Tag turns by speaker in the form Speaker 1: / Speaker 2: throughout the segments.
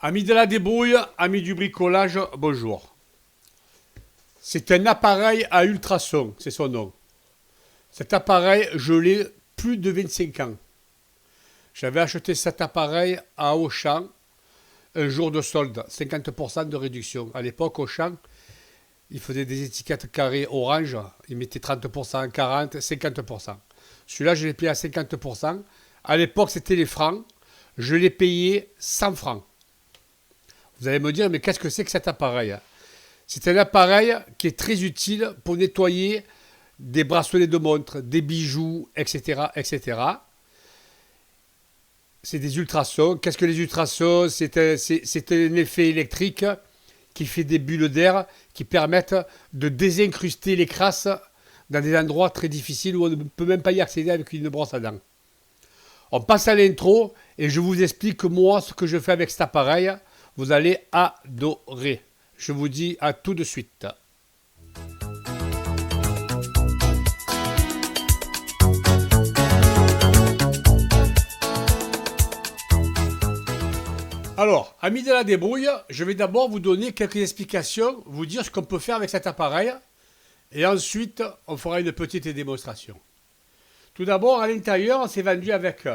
Speaker 1: Amis de la débrouille, amis du bricolage, bonjour. C'est un appareil à ultrasons, c'est son nom. Cet appareil, je l'ai plus de 25 ans. J'avais acheté cet appareil à Auchan, un jour de solde, 50% de réduction. À l'époque, Auchan, il faisait des étiquettes carrées orange, il mettait 30%, 40%, 50%. Celui-là, je l'ai payé à 50%. À l'époque, c'était les francs. Je l'ai payé 100 francs. Vous allez me dire, mais qu'est-ce que c'est que cet appareil? C'est un appareil qui est très utile pour nettoyer des bracelets de montre, des bijoux, etc., etc. C'est des ultrasons. Qu'est-ce que les ultrasons? C'est un effet électrique qui fait des bulles d'air qui permettent de désincruster les crasses dans des endroits très difficiles où on ne peut même pas y accéder avec une brosse à dents. On passe à l'intro et je vous explique moi ce que je fais avec cet appareil. Vous allez adorer. Je vous dis à tout de suite. Alors, amis de la débrouille, je vais d'abord vous donner quelques explications, vous dire ce qu'on peut faire avec cet appareil, et ensuite, on fera une petite démonstration. Tout d'abord, à l'intérieur, c'est vendu avec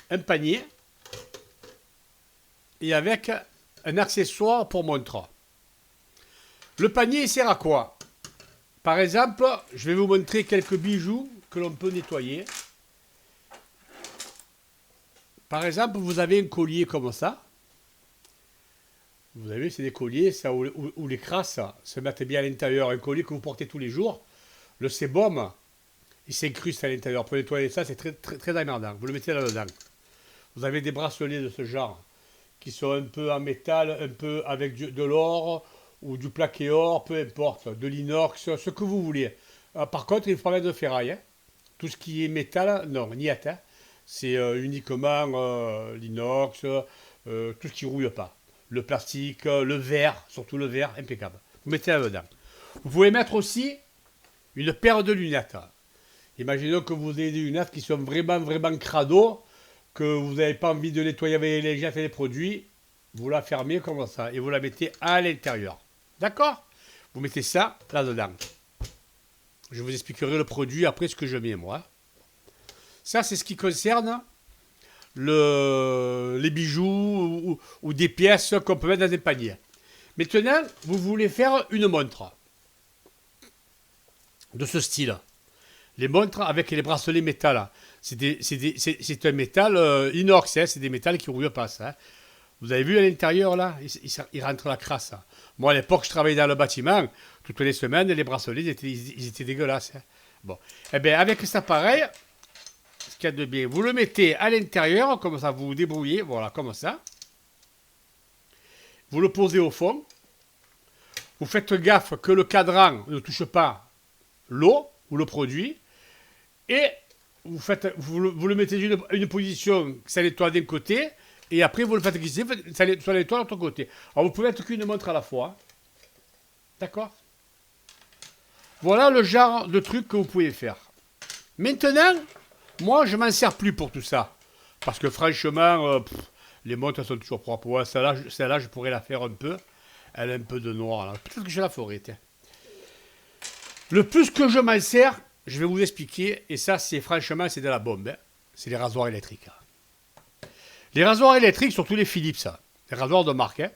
Speaker 1: un panier et avec un accessoire pour montre. Le panier, il sert à quoi? Par exemple, je vais vous montrer quelques bijoux que l'on peut nettoyer. Par exemple, vous avez un collier comme ça. Vous avez, c'est des colliers ça, où les crasses se mettent bien à l'intérieur. Un collier que vous portez tous les jours. Le sébum, il s'incruste à l'intérieur. Pour nettoyer ça, c'est très, très, très emmerdant. Vous le mettez là-dedans. Vous avez des bracelets de ce genre qui sont un peu en métal, un peu avec de l'or ou du plaqué or, peu importe, de l'inox, ce que vous voulez. Par contre, il faut pas mettre de ferraille. Hein. Tout ce qui est métal, non, niette. Hein. C'est uniquement l'inox, tout ce qui ne rouille pas. Le plastique, le verre, surtout le verre, impeccable. Vous mettez là-dedans. Vous pouvez mettre aussi une paire de lunettes. Imaginons que vous ayez des lunettes qui sont vraiment, vraiment crado, que vous n'avez pas envie de nettoyer avec les jets et les produits. Vous la fermez comme ça et vous la mettez à l'intérieur. D'accord? Vous mettez ça là-dedans. Je vous expliquerai le produit après ce que je mets moi. Ça, c'est ce qui concerne les bijoux ou des pièces qu'on peut mettre dans un panier. Maintenant, vous voulez faire une montre de ce style. Les montres avec les bracelets métal. C'est un métal inox, hein, c'est des métals qui ne rouillent pas. Ça, hein. Vous avez vu à l'intérieur, là, il rentre la crasse. Moi, à l'époque, je travaillais dans le bâtiment. Toutes les semaines, les bracelets, ils étaient dégueulasses. Hein. Bon. Eh bien, avec cet appareil, ce qu'il y a de bien, vous le mettez à l'intérieur, comme ça, vous vous débrouillez, voilà, comme ça. Vous le posez au fond. Vous faites gaffe que le cadran ne touche pas l'eau ou le produit. Et vous le mettez dans une position que ça nettoie d'un côté. Et après, vous le faites glisser, ça nettoie de l'autre côté. Alors, vous pouvez mettre qu'une montre à la fois. D'accord? Voilà le genre de truc que vous pouvez faire. Maintenant, moi, je ne m'en sers plus pour tout ça. Parce que franchement, les montres sont toujours propres. Ouais, celle-là, je pourrais la faire un peu. Elle a un peu de noir. Là. Peut-être que je la ferai. Tiens. Le plus que je m'en sers, je vais vous expliquer. Et ça, franchement, c'est de la bombe. Hein. C'est les rasoirs électriques. Les rasoirs électriques, surtout les Philips, ça. Les rasoirs de marque. Hein.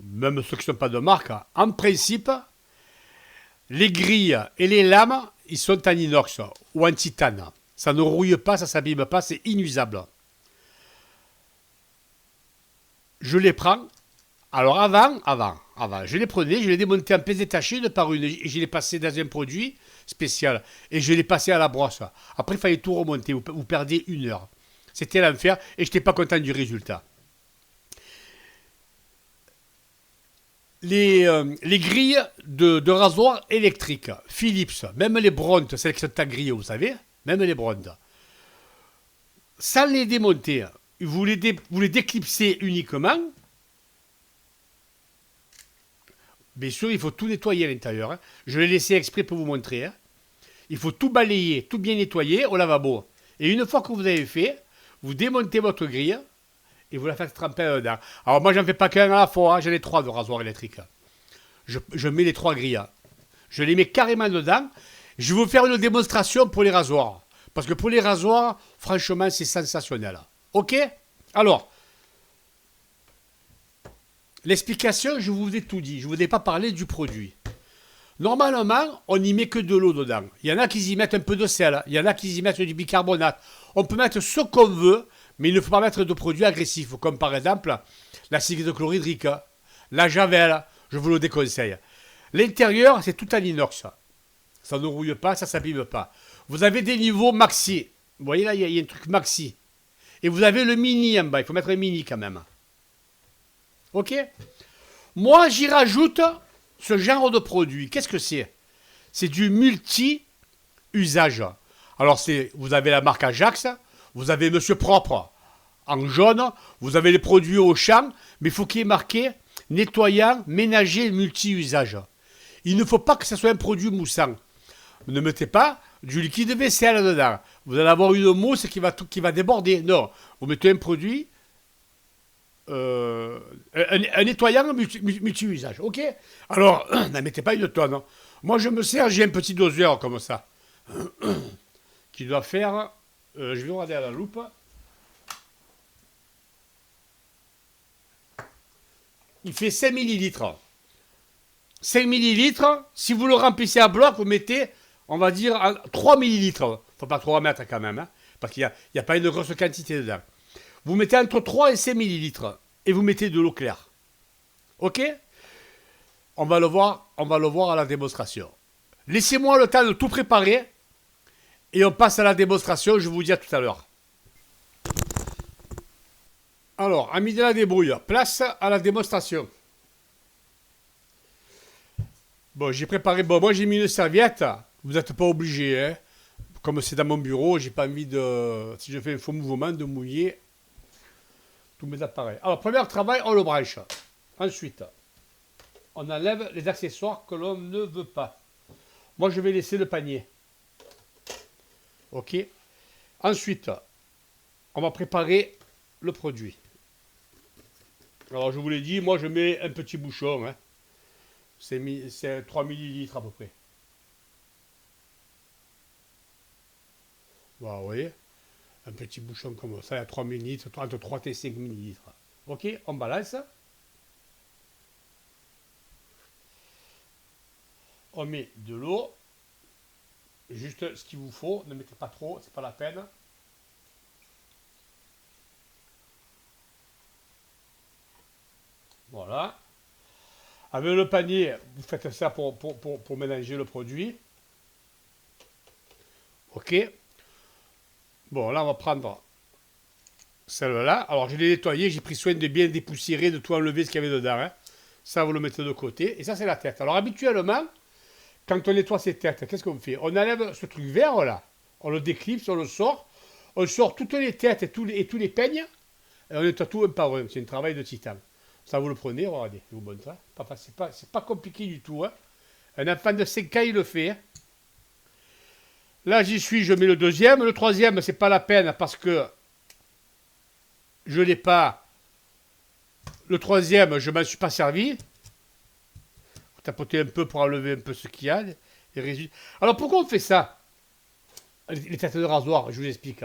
Speaker 1: Même ceux qui ne sont pas de marque. Hein. En principe, les grilles et les lames, ils sont en inox ou en titane. Ça ne rouille pas, ça ne s'abîme pas, c'est inuisable. Je les prends. Alors avant, je les prenais, je les démontais en pièces détachées une par une. Et je les passais dans un produit spécial. Et je les passais à la brosse. Après, il fallait tout remonter. Vous perdez 1 heure. C'était l'enfer et je n'étais pas content du résultat. Les grilles de rasoir électriques, Philips, même les Brontes, celles qui sont à grille, vous savez, même les Brontes, sans les démonter, vous les déclipsez uniquement. Bien sûr, il faut tout nettoyer à l'intérieur. Hein. Je l'ai laissé exprès pour vous montrer. Hein. Il faut tout balayer, tout bien nettoyer au lavabo. Et une fois que vous avez fait, vous démontez votre grille et vous la faites tremper dedans. Alors moi, j'en fais pas qu'un à la fois, hein, j'en ai 3 de rasoir électrique. Je mets les 3 grilles. Je les mets carrément dedans. Je vais vous faire une démonstration pour les rasoirs. Parce que pour les rasoirs, franchement, c'est sensationnel. Ok? Alors, l'explication, je vous ai tout dit. Je ne vous ai pas parlé du produit. Normalement, on n'y met que de l'eau dedans. Il y en a qui y mettent un peu de sel. Il y en a qui y mettent du bicarbonate. On peut mettre ce qu'on veut, mais il ne faut pas mettre de produits agressifs, comme par exemple l'acide chlorhydrique, la javel. Je vous le déconseille. L'intérieur, c'est tout en inox. Ça ne rouille pas, ça ne s'abîme pas. Vous avez des niveaux maxi. Vous voyez là, il y a un truc maxi. Et vous avez le mini en bas. Il faut mettre un mini quand même. Ok? Moi, j'y rajoute ce genre de produit. Qu'est-ce que c'est? C'est du multi-usage. Alors, vous avez la marque Ajax, vous avez Monsieur Propre en jaune, vous avez les produits Auchan, mais il faut qu'il y ait marqué nettoyant, ménager, multi-usage. Il ne faut pas que ce soit un produit moussant. Ne mettez pas du liquide vaisselle dedans. Vous allez avoir une mousse qui va déborder. Non, vous mettez un produit, un nettoyant multi-usage. Ok? Alors, n'en mettez pas une tonne. Moi, je me sers, j'ai un petit doseur comme ça, qui doit faire, je vais regarder à la loupe. Il fait 5 millilitres. 5 millilitres, si vous le remplissez à bloc, vous mettez, on va dire, 3 millilitres. Il ne faut pas trop en mettre quand même, hein, parce qu'il n'y a pas une grosse quantité dedans. Vous mettez entre 3 et 5 millilitres. Et vous mettez de l'eau claire. Ok? On va le voir à la démonstration. Laissez-moi le temps de tout préparer. Et on passe à la démonstration, je vous dis à tout à l'heure. Alors, amis de la débrouille, place à la démonstration. Bon, j'ai préparé, moi j'ai mis une serviette. Vous n'êtes pas obligé, hein. Comme c'est dans mon bureau, j'ai pas envie de, si je fais un faux mouvement, de mouiller tous mes appareils. Alors, premier travail, on le branche. Ensuite, on enlève les accessoires que l'on ne veut pas. Moi, je vais laisser le panier. Ok. Ensuite, on va préparer le produit. Alors, je vous l'ai dit, moi, je mets un petit bouchon. Hein. C'est 3 millilitres à peu près. Voilà, vous voyez, un petit bouchon comme ça, à 3 millilitres, entre 3 et 5 millilitres. Ok, on balance. On met de l'eau. Juste ce qu'il vous faut, ne mettez pas trop, c'est pas la peine. Voilà. Avec le panier, vous faites ça pour mélanger le produit. Ok. Bon, là, on va prendre celle-là. Alors, je l'ai nettoyée, j'ai pris soin de bien dépoussiérer, de tout enlever ce qu'il y avait dedans. Hein. Ça, vous le mettez de côté. Et ça, c'est la tête. Alors, habituellement, quand on nettoie ces têtes, qu'est-ce qu'on fait? On enlève ce truc vert, là. On le déclipse, on le sort. On sort toutes les têtes et tous les peignes. Et on nettoie tout un par un. C'est un travail de titan. Ça, vous le prenez, regardez, je vous montre. Hein. C'est pas compliqué du tout. Hein. Un enfant de 5 ans, il le fait. Hein. Là, j'y suis, je mets le deuxième. Le troisième, c'est pas la peine parce que je l'ai pas. Le troisième, je m'en suis pas servi. Vous tapotez un peu pour enlever un peu ce qu'il y a. Alors, pourquoi on fait ça? Les têtes de rasoir, je vous explique.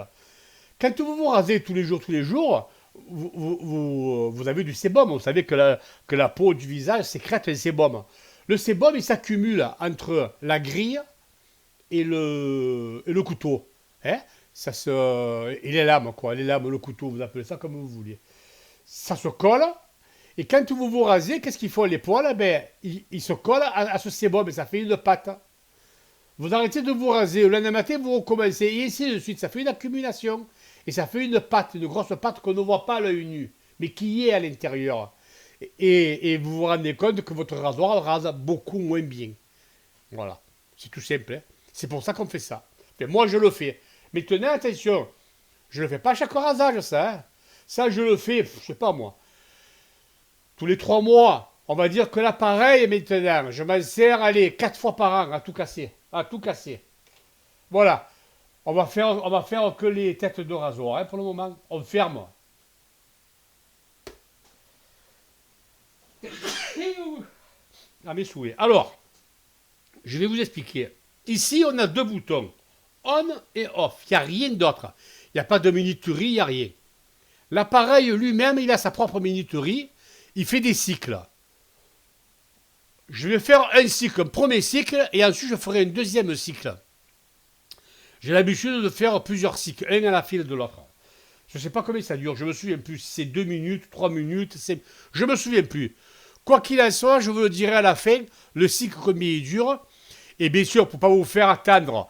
Speaker 1: Quand vous vous rasez tous les jours, vous avez du sébum. Vous savez que la peau du visage sécrète un sébum. Le sébum, il s'accumule entre la grille et le couteau. Hein? Et les lames, quoi. Les lames, le couteau, vous appelez ça comme vous voulez. Ça se colle. Et quand vous vous rasez, qu'est-ce qu'il faut? Les poils, ben, ils se collent à ce sébum et ça fait une pâte. Vous arrêtez de vous raser. Le lendemain matin, vous recommencez. Et ainsi de suite. Ça fait une accumulation. Et ça fait une pâte, une grosse pâte qu'on ne voit pas à l'œil nu, mais qui est à l'intérieur. Et vous vous rendez compte que votre rasoir rase beaucoup moins bien. Voilà. C'est tout simple. Hein. C'est pour ça qu'on fait ça. Mais moi, je le fais. Mais tenez attention, je ne le fais pas à chaque rasage, ça. Hein. Ça, je le fais, je sais pas moi, tous les 3 mois. On va dire que l'appareil, maintenant, je m'en sers, allez, 4 fois par an, à tout casser. À tout casser. Voilà. On va faire que les têtes de rasoir, hein, pour le moment. On ferme. à mes souhaits. Alors, je vais vous expliquer. Ici, on a deux boutons, on et off. Il n'y a rien d'autre. Il n'y a pas de minuterie, il n'y a rien. L'appareil lui-même, il a sa propre minuterie. Il fait des cycles. Je vais faire un cycle, un premier cycle, et ensuite je ferai un deuxième cycle. J'ai l'habitude de faire plusieurs cycles, un à la file de l'autre. Je ne sais pas combien ça dure, je me souviens plus. C'est 2 minutes, 3 minutes, je me souviens plus. Quoi qu'il en soit, je vous le dirai à la fin, le cycle combien il dure. Et bien sûr, pour ne pas vous faire attendre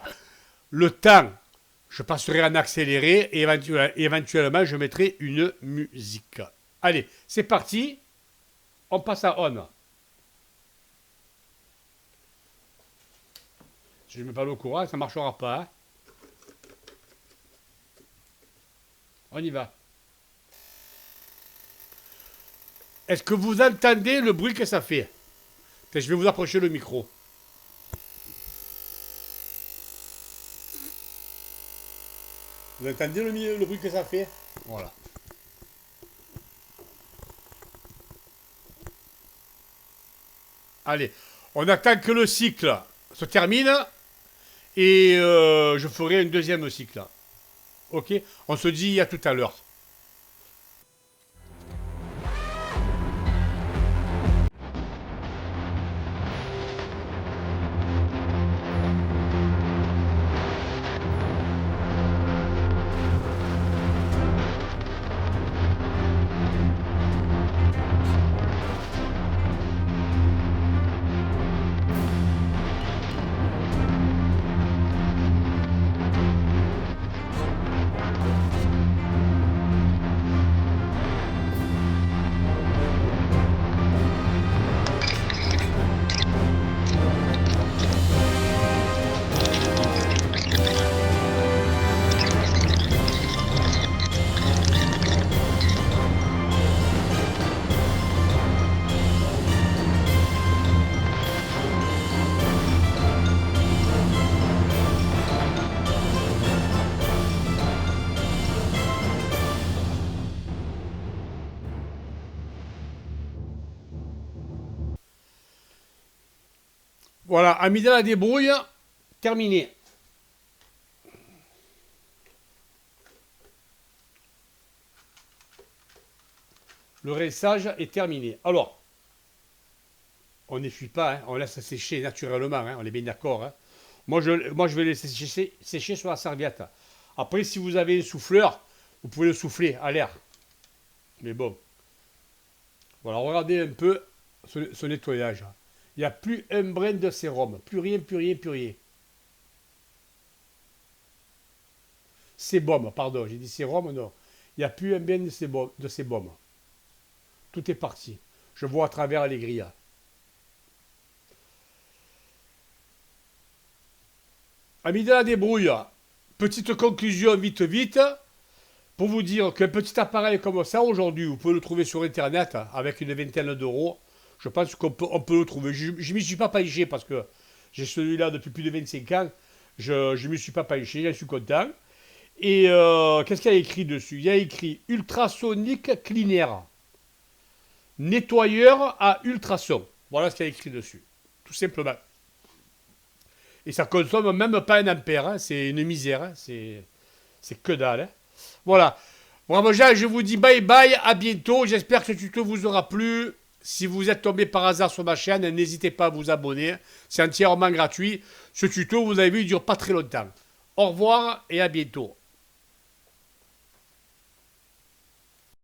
Speaker 1: le temps, je passerai en accéléré et éventuellement, je mettrai une musique. Allez, c'est parti. On passe à on. Si je ne mets pas le courant, ça ne marchera pas. Hein. On y va. Est-ce que vous entendez le bruit que ça fait? Je vais vous approcher le micro. Vous entendez le bruit que ça fait? Voilà. Allez, on attend que le cycle se termine et je ferai un deuxième cycle. Ok? On se dit à tout à l'heure. Voilà, amis de la débrouille, terminé. Le rinçage est terminé. Alors, on n'essuie pas, hein, on laisse sécher naturellement, hein, on est bien d'accord. Hein. Moi, je vais laisser sécher sur la serviette. Après, si vous avez un souffleur, vous pouvez le souffler à l'air. Mais bon. Voilà, regardez un peu ce nettoyage. Il n'y a plus un brin de sérum. Plus rien, plus rien, plus rien. Sébum, pardon. J'ai dit sérum, non. Il n'y a plus un brin de sébum. Tout est parti. Je vois à travers les grilles. Amis de la débrouille, petite conclusion vite vite. Pour vous dire qu'un petit appareil comme ça, aujourd'hui, vous pouvez le trouver sur Internet avec une vingtaine d'euros. Je pense qu'on peut le trouver. Je ne m'y suis pas penché parce que j'ai celui-là depuis plus de 25 ans. Je ne m'y suis pas penché, j'en suis content. Et qu'est-ce qu'il y a écrit dessus? Il y a écrit ultrasonique cleaner. Nettoyeur à ultrasons. Voilà ce qu'il y a écrit dessus. Tout simplement. Et ça consomme même pas un ampère. Hein. C'est une misère. Hein. C'est que dalle. Hein. Voilà. Bravo Jean, je vous dis bye bye. À bientôt. J'espère que ce tuto vous aura plu. Si vous êtes tombé par hasard sur ma chaîne, n'hésitez pas à vous abonner. C'est entièrement gratuit. Ce tuto, vous avez vu, il ne dure pas très longtemps. Au revoir et à bientôt.